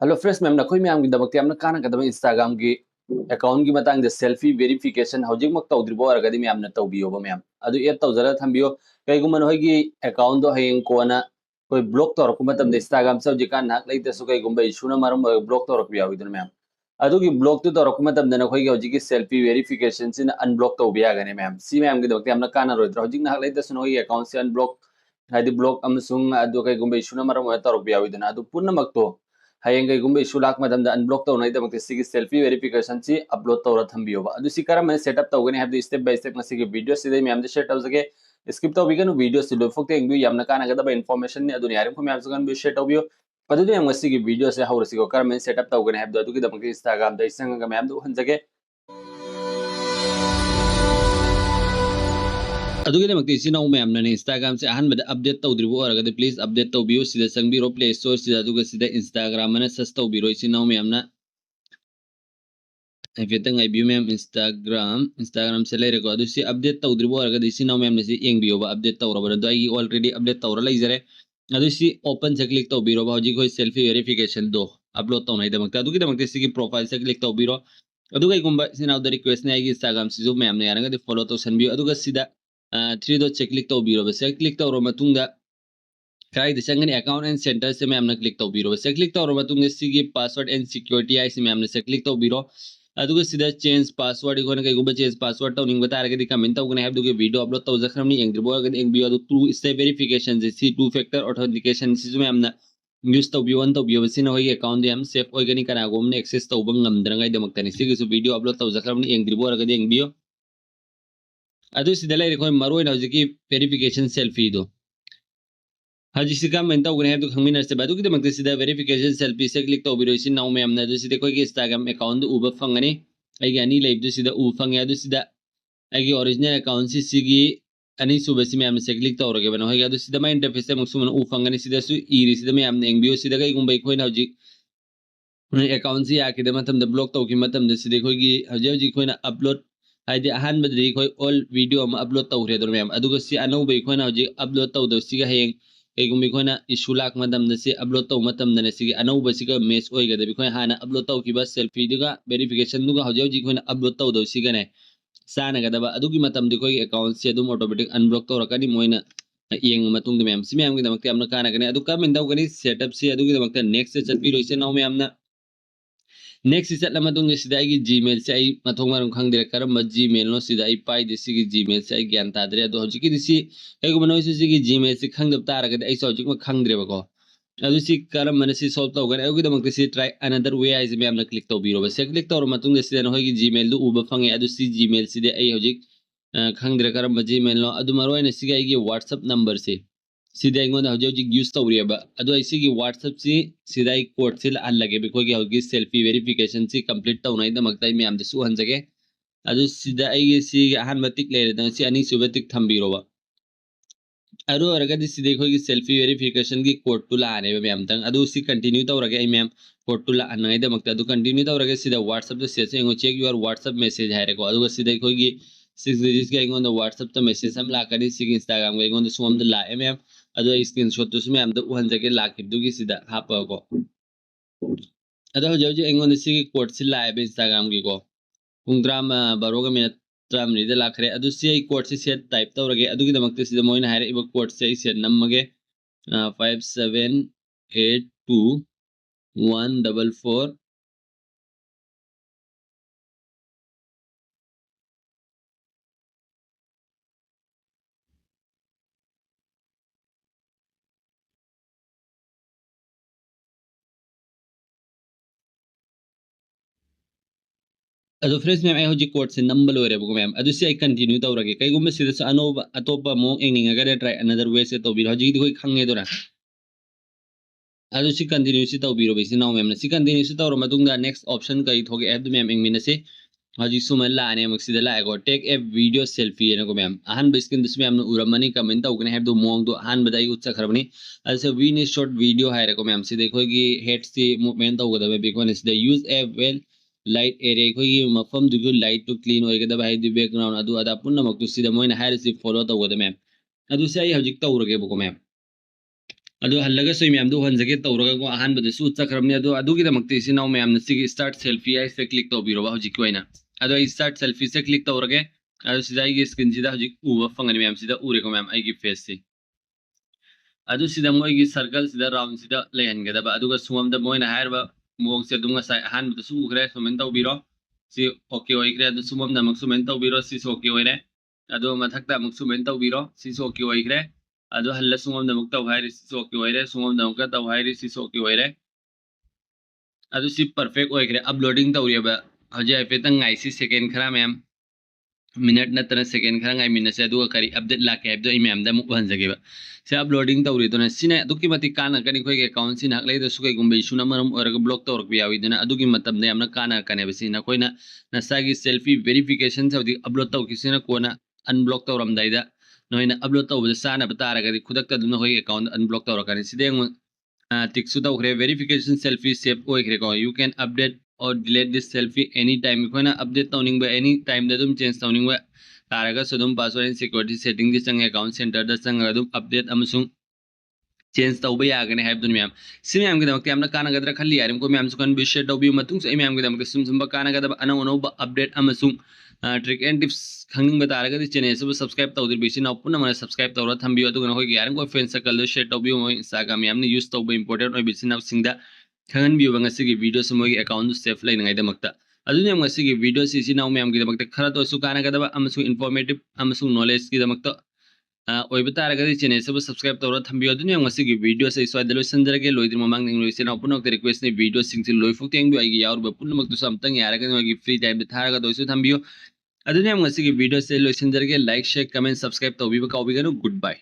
Hello friends ma'am नखोई ma'am की दबक्ति हमने काना कदम इंस्टाग्राम की अकाउंट की मतंग सेल्फी वेरिफिकेशन हौजिक तौद्रिबो अरगदी मैम न तौबियोबो मैम अदु एड तौजरा थंबियो कईगुम नोई अकाउंट दो हयें कोना कोई ब्लॉक तौरक मतम इंस्टाग्राम से हौजिकान नाक लेतेसु कईगुम इशूना मरम ब्लॉक तौरक याविदन मैम अदुगी ब्लॉक तो तौरक मतम नखोई हौजिकी सेल्फी वेरिफिकेशन सिन अनब्लॉक तौबि यागने मैम सी मैम की दबक्ति हमने काना रोइद्र हौजिक नाक लेतेसु नोई अकाउंट से अनब्लॉक हाइदि ब्लॉक अमसुंग अदु कईगुम इशूना मरम तौरक याविदन अदु पुनमक हयेंग कईगुम इशू लाक मतम अनब्लॉक तौनाइदमक्ति सिगी सेल्फी वेरिफिकेशन सी अपलोड तौरा थंबियोबा अदु सी करम सेटअप तौगने हाइबदु स्टेप बाय स्टेप मसिगी वीडियो सिदे मैम शेयर तौजगे स्किप तौबिगनु वीडियो सिदो फोक्ते एंगबि यामना कानागदब इन्फॉर्मेशन ने अदु यारिम को मैम सगन बि शेयर तौबियो अदु मैम मसिगी वीडियो से हौरसिगो करम सेटअप तौगने हाइबदु अदुगी दमक्ति इंस्टाग्राम द इसंग मैम दु हंजगे अदुगिदमक्ति सिनाउ मैम ने इंस्टाग्राम से अहन बद अपडेट तौद्रिबो अरगदि प्लीज अपडेट तौबियो सिदा संगबिरो प्ले स्टोर सिदा अदुगा सिदा इंस्टाग्राम ने सस तौबिरो सिनाउ मैम ना हाइफेतंग आइबियो मैम इंस्टाग्राम से लेरेको अदु सी अपडेट तौद्रिबो अरगदि सिनाउ मैम ने सी एंगबियोबा अपडेट तौरबा अदु आई ऑलरेडी अपडेट तौरा लैजरे अदु सी ओपन से क्लिक तौबिरो हौजी कोई सेल्फी वेरिफिकेशन दो अपलोड तौनाइदमक्ति अदुगिदमक्ति सिगी प्रोफाइल से क्लिक तौबिरो अदुगा इगुंबा सिनाउ द रिक्वेस्ट ने आई इंस्टाग्राम सिजु मैम ने यारंगदि फॉलो तौसनबियो अदुगा सिदा थ्री डॉट से क्लिक तौबिरो बस क्लिक तौरो मतुंगा कई चंगनी अकाउंट एंड सेंटर से मैम क्लिक तौबिरो से क्लिक तौरो मतुंगा सिगी पासवर्ड एंड सिक्योरिटी आई से मैम से क्लिक तौबिरो अदुगा सिदा चेंज पासवर्ड इकोन कईगुंबा चेंज पासवर्ड तौनिंग बतारगदि कमेंट तौगने हाइबदुगे वीडियो अपलोड तौजखरमनी एंग्रिबो अगदि एंगबियो अदु टू स्टेप वेरिफिकेशन से टू फैक्टर ऑथेंटिकेशन सिजु मैम यूज तौबियो वन तौबियो सिना होई अकाउंट याम सेफ ओइगनी कनागोमने एक्सेस तौबं ngamdrangai दमक्तनि सिगिसु वीडियो अपलोड तौजखरमनी एंग्रिबो अगदि एंगबियो अदु सिदा लेरे कोई मरोइन हौजिकी वेरिफिकेशन सेल्फी दो हाजी सिका मेंता उगने है तो खंगिनर से बादू की दमक्ति सिदा वेरिफिकेशन सेल्फी से क्लिक तौबिरो इसी नाउ में हमने सिदा कोई इंस्टाग्राम अकाउंट उब फंगनी आई अनि लाइव सिदा उ फंगे अदु सिदा आई ओरिजिनल अकाउंट सिगी अनि सुबसी में हमने से क्लिक तौरगे बनो है अदु सिदा माइ इंटरफेस से मुसुमन उ फंगनी सिदा सु ई सिदा में हमने एंगबियो सिदा कई गुंबई कोई ना हौजी अकाउंट से आके मतलब ब्लॉक तौकी मतलब सिदा कोई हौजी हौजी कोई ना अपलोड हाइदि अहन बदरी कोई ऑल वीडियो में अपलोड तौरे दो मैम अदुगा सी अनौबई कोई ना हौजी अपलोड तौदो सिगा हेंग कईगुम अखोना इशू लाक से अपलोड तौ अनौब मेच होगद हाँ अपलोड तौब सेल्फी वेरिफिकेशन हौजी अपलोड तौद सिगने चानगदब अकाउंट से ऑटोमेटिक अनब्लॉक तौरकनी मोना येंग मैम से मैम की कानगने कमेंट तौगनी सेटअप से नेक्स्ट से चटपीरोसे नौ मैम नेक्स्ट चलने जीमेल से मथों मरम खादे करम जीमेल पाइदे जीमेल से ज्ञान ताद्रे कईगुम नोसी जीमेल से खादब तारगद खाद्रेबको करम सॉल्व तौगने से ट्राई अनदर वे है मैम क्लिक तौर से क्लिक तौर नोई जीमेल उब फंगे जीमेल से हजिक खाद्रे करम जीमेल व्हाट्सअप नंबर से यूज तौरीब व्हाट्सअप से कोड से अल्लगे सेल्फी वेरिफिकेशन से कंप्लीट तौनाइदमक्ता मैम सुहंजगे अहम टिक लेरदे अनीसुब टिक थंबीरोब सेल्फी वेरिफिकेशन की कोड तो लाने मैम कंटिन्यू तौरगे मैम कोड तो लानदमक्ता कंटिन्यू तौरगे व्हाट्सअप से चेक यूर व्हाट्सअप मेसेज है 6 digits के व्हाट्सअप मेसेज हम लाकनी इंस्टाग्राम को सोम लाए मैम स्क्रीनशॉट मैम उहंजगे लाखिबदुगी हापको हजी कोड से लाए इंस्टाग्राम की को पुंग 12 मिनट 13 लाखरे कोड से सेट टाइप तौरगे मोइन कोड से सेट नमगे 5782 144 फ्रेंड्स मैम हजी कोड से नंबर लोरेबको मैम कंटिन्यू तौरगे कईगुम अनौब अतोप एंगने ट्राई अनदर वे से तौर हजी कोई खादोरा कंटिन्यू से तौर नाउ मैम कंटिन्यू से तौर नेक्स्ट ऑप्शन कई थोगे मैम एंगमीन से हजी सुम लाने लाएगो टेक ए वीडियो सेल्फी मैम अहम स्क्रीन मैम उरमनी कमेंट तौगने मोंग अहमद उत्खरबनी वीन शॉर्ट वीडियो है मैम से हेड से मूवमेंट तौगद use a well light area मफम लाइट तो क्लीन होगदब बैकग्राउंड अदा पुनमक मोइन फॉलो तौगद मैम हजिक तौरगेबको मैम अदो हल्लगा सोई मैम दो हंजगे तौरगा को अहान बदसु चक्रमने अदो अदुगी दमक्ति सिनाव मैम नसिगी स्टार्ट सेल्फी आई से क्लिक तौबिरो बा हजिक कोइना अदो स्टार्ट सेल्फी से क्लिक तौरगे अदो सिदा आई स्क्रीन सिदा हजिक उबा फंगनी मैम सिदा उरे को मैम आई की फेस से अदो सिदा मोई सर्कल सिदा राउंड सिदा लेहनगदबा अदुगा सुमम द मोइना हायरबा मोग से दुंगा साइ अहान बदसु उग्रे सोमेन तौबिरो सी ओके ओइग्रे अदो सुमम नमक सुमेन तौबिरो सी ओके ओइरे अदो मथक्ता मक सुमेन तौबिरो सी ओके ओइग्रे अदो हल्ला सुमम नमक तौ हायरि सी ओके ओइरे सुमम नमक तौ हायरि सी ओके ओइरे अदो सी परफेक्ट ओइग्रे अपलोडिंग तौरियबा हजे हाइफेतंग गाइसी सेकेंड खरा मैम मिनट नतना सेकेंड खरा गाइ मिनट से अदुगा करी अपडेट लाके हाइबदो इ मैम दा मुक हंजगेबा से अपलोडिंग तौरि दोना सिने अदुकी मति काना कनी खोइगे अकाउंट सिन हक लेदो सुकै गुम्बे इशुना मरम ओरग ब्लॉक तौरक बियावी देना अदुगी मतम ने हमना काना कने बसिना कोइना नसागी सेल्फी वेरिफिकेशन सौदी अपलोड तौ किसिना कोना अनब्लॉक तौरम दाइदा नोइना अपलोड तौबदा साना बतारगदि खुदक्ता दुना होइगे अकाउंट अनब्लॉक तौरकनी सिदेंग टिक्सु तौखरे वेरिफिकेशन सेल्फी सेव ओइखरे को you can update or delete this selfie any time कोना अपडेट तौनिंग बा एनी टाइम दा दुम चेंज तौनिंग बा तारगा सदुम पासवर्ड एंड सिक्योरिटी सेटिंग दि संग अकाउंट सेंटर दा संग दुम अपडेट अमसुंग चेंज तौबा यागने हाइबदुन मैम सि मैम के दमक यामना काना गदरा खल्ली यारम को मैम सुकन बिशे तौबी मतुंग से मैम के दमक सुम सुम काना गदा अनौ अनौ अपडेट अमसुंग ट्रिक एंड टिप्स खंगिंग बतारगदि चैनल सब सब्सक्राइब तौदिर बिसिना पुना मन सब्सक्राइब तौरा थंबियो अदुगना होय यारम को फ्रेंड सर्कल दो शेयर तौबियो मोय इंस्टाग्राम यामनी यूज तौबा इंपोर्टेंट ओय बिसिना सिंगदा खंगन बियो ngasi video se moy account safe lai ngai damakta aduni ngasi video si si naw ma'am की damakta खरा तो सु काना गदा अमसु इंफॉर्मेटिव अमसु नॉलेज की damakta ओय बतारगदि चैनल सब सब्सक्राइब तौरा थंबियो अदुनि ngasi video से स्वादलो संजरगे लोइदिर ममांग निंग लोइसे नाव पुनक रिक्वेस्ट ने video सिंग से लोइ फुक तेंग आई यार पुनमक तो समतंग यारगा नोगी फ्री टाइम दे थारगा दोइसु थंबियो अदुनि ngasi video से लोइ संजरगे लाइक शेयर कमेंट सब्सक्राइब तौबी का गुड बाय।